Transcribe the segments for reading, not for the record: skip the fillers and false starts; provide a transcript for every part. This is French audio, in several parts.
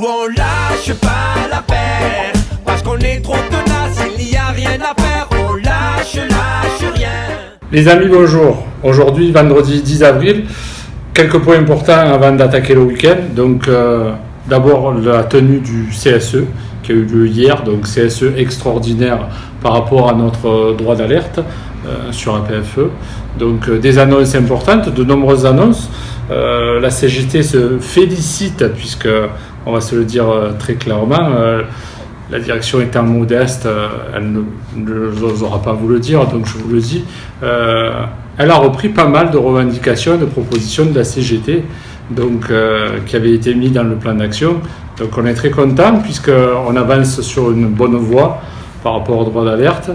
on lâche pas l'affaire, parce qu'on est trop tenace, il n'y a rien à faire, on lâche rien. Les amis, bonjour. Aujourd'hui, vendredi 10 avril, quelques points importants avant d'attaquer le week-end. Donc, d'abord, la tenue du CSE qui a eu lieu hier, donc CSE extraordinaire par rapport à notre droit d'alerte sur la PFE. Donc, des annonces importantes, de nombreuses annonces. La CGT se félicite, puisque, on va se le dire très clairement, la direction étant modeste, elle n'osera pas vous le dire, donc je vous le dis. Elle a repris pas mal de revendications et de propositions de la CGT, donc, qui avaient été mises dans le plan d'action. Donc on est très content puisqu'on avance sur une bonne voie par rapport au droit d'alerte.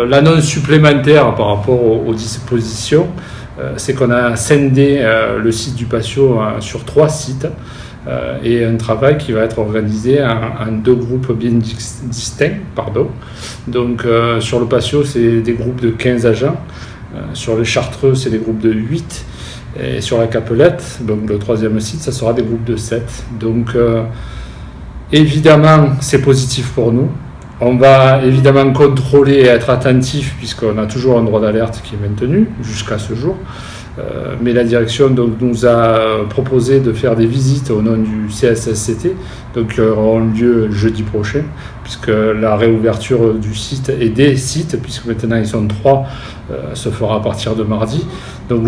L'annonce supplémentaire par rapport aux dispositions, c'est qu'on a scindé le site du patio sur 3 sites. Et un travail qui va être organisé en 2 groupes bien distincts. Donc sur le patio, c'est des groupes de 15 agents. Sur les Chartreux, c'est des groupes de 8. Et sur la Capelette, donc le 3e site, ça sera des groupes de 7. Donc évidemment, c'est positif pour nous. On va évidemment contrôler et être attentif puisqu'on a toujours un droit d'alerte qui est maintenu jusqu'à ce jour. Mais la direction donc, nous a proposé de faire des visites au nom du CSSCT, donc qui auront lieu jeudi prochain, puisque la réouverture du site et des sites, puisque maintenant ils sont 3, se fera à partir de mardi. Donc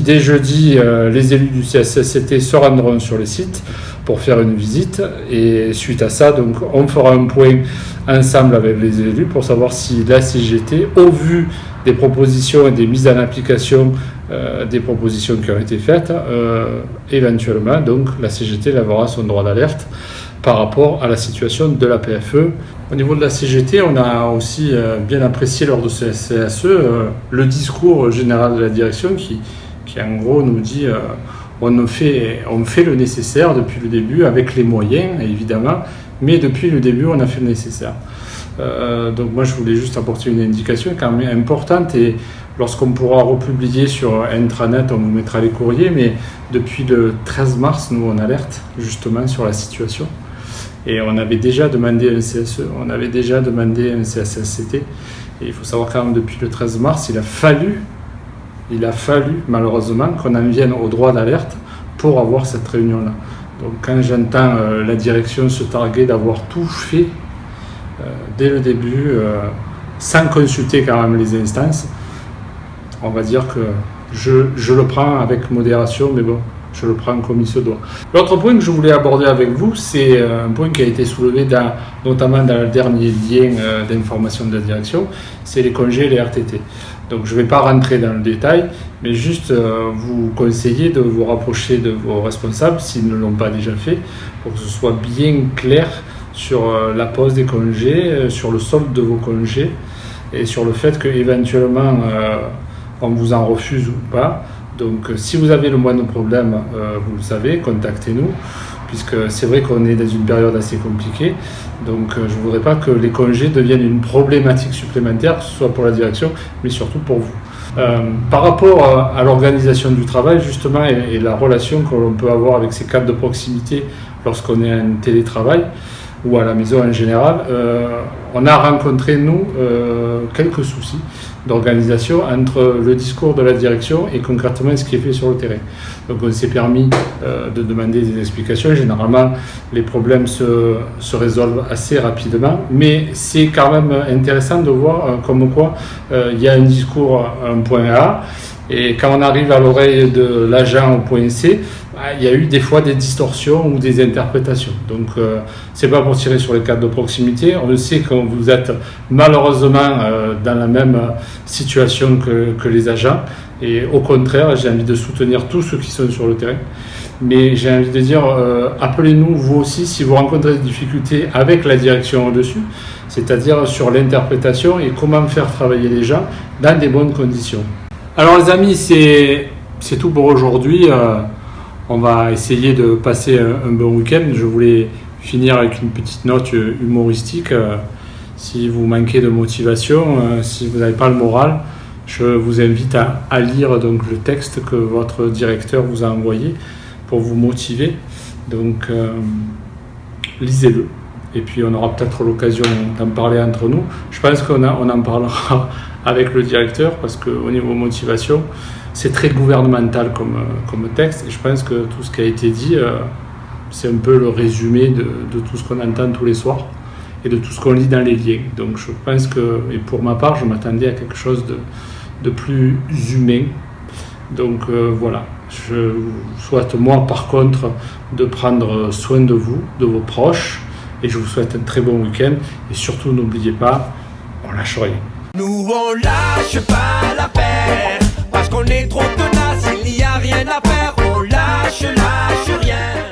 dès jeudi, les élus du CSSCT se rendront sur les sites pour faire une visite, et suite à ça, donc, on fera un point ensemble avec les élus pour savoir si la CGT, au vu des propositions et des mises en application des propositions qui ont été faites, éventuellement, donc la CGT lèvera son droit d'alerte par rapport à la situation de la PFE. Au niveau de la CGT, on a aussi bien apprécié lors de ce CSE le discours général de la direction qui en gros nous dit on fait le nécessaire depuis le début avec les moyens évidemment, mais depuis le début on a fait le nécessaire. Donc moi je voulais juste apporter une indication quand même importante, et lorsqu'on pourra republier sur intranet, on vous mettra les courriers, mais depuis le 13 mars, nous on alerte justement sur la situation. Et on avait déjà demandé un CSE, on avait déjà demandé un CSSCT, et il faut savoir quand même depuis le 13 mars, il a fallu malheureusement qu'on en vienne au droit d'alerte pour avoir cette réunion-là. Donc quand j'entends la direction se targuer d'avoir tout fait dès le début, sans consulter quand même les instances, on va dire que je le prends avec modération, mais bon, je le prends comme il se doit. L'autre point que je voulais aborder avec vous, c'est un point qui a été soulevé notamment dans le dernier lien d'information de la direction, c'est les congés et les RTT. Donc je ne vais pas rentrer dans le détail, mais juste vous conseiller de vous rapprocher de vos responsables s'ils ne l'ont pas déjà fait, pour que ce soit bien clair sur la pause des congés, sur le solde de vos congés, et sur le fait qu'éventuellement on vous en refuse ou pas. Donc si vous avez le moindre problème, vous le savez, contactez-nous, puisque c'est vrai qu'on est dans une période assez compliquée. Donc je ne voudrais pas que les congés deviennent une problématique supplémentaire, que ce soit pour la direction, mais surtout pour vous. Par rapport à l'organisation du travail, justement, et la relation que l'on peut avoir avec ces cadres de proximité lorsqu'on est en télétravail, ou à la maison en général, on a rencontré, nous, quelques soucis d'organisation entre le discours de la direction et concrètement ce qui est fait sur le terrain. Donc on s'est permis de demander des explications. Généralement, les problèmes se résolvent assez rapidement, mais c'est quand même intéressant de voir comme quoi il y a un discours à un point A, et quand on arrive à l'oreille de l'agent au point C, il y a eu des fois des distorsions ou des interprétations. Donc, c'est pas pour tirer sur les cadres de proximité. On le sait que vous êtes malheureusement dans la même situation que les agents. Et au contraire, j'ai envie de soutenir tous ceux qui sont sur le terrain. Mais j'ai envie de dire, appelez-nous vous aussi si vous rencontrez des difficultés avec la direction au-dessus, c'est-à-dire sur l'interprétation et comment faire travailler les gens dans des bonnes conditions. Alors les amis, c'est tout pour aujourd'hui. On va essayer de passer un bon week-end. Je voulais finir avec une petite note humoristique. Si vous manquez de motivation, si vous n'avez pas le moral, je vous invite à lire donc le texte que votre directeur vous a envoyé pour vous motiver. Donc lisez-le. Et puis on aura peut-être l'occasion d'en parler entre nous. Je pense qu'on en parlera avec le directeur parce qu'au niveau motivation, c'est très gouvernemental comme texte. Et je pense que tout ce qui a été dit, c'est un peu le résumé de tout ce qu'on entend tous les soirs et de tout ce qu'on lit dans les liens. Donc je pense que, et pour ma part, je m'attendais à quelque chose de plus humain. Donc voilà, je vous souhaite moi par contre de prendre soin de vous, de vos proches. Et je vous souhaite un très bon week-end. Et surtout, n'oubliez pas, on lâche rien. Nous on lâche pas l'affaire, parce qu'on est trop tenace, il n'y a rien à faire, on lâche rien.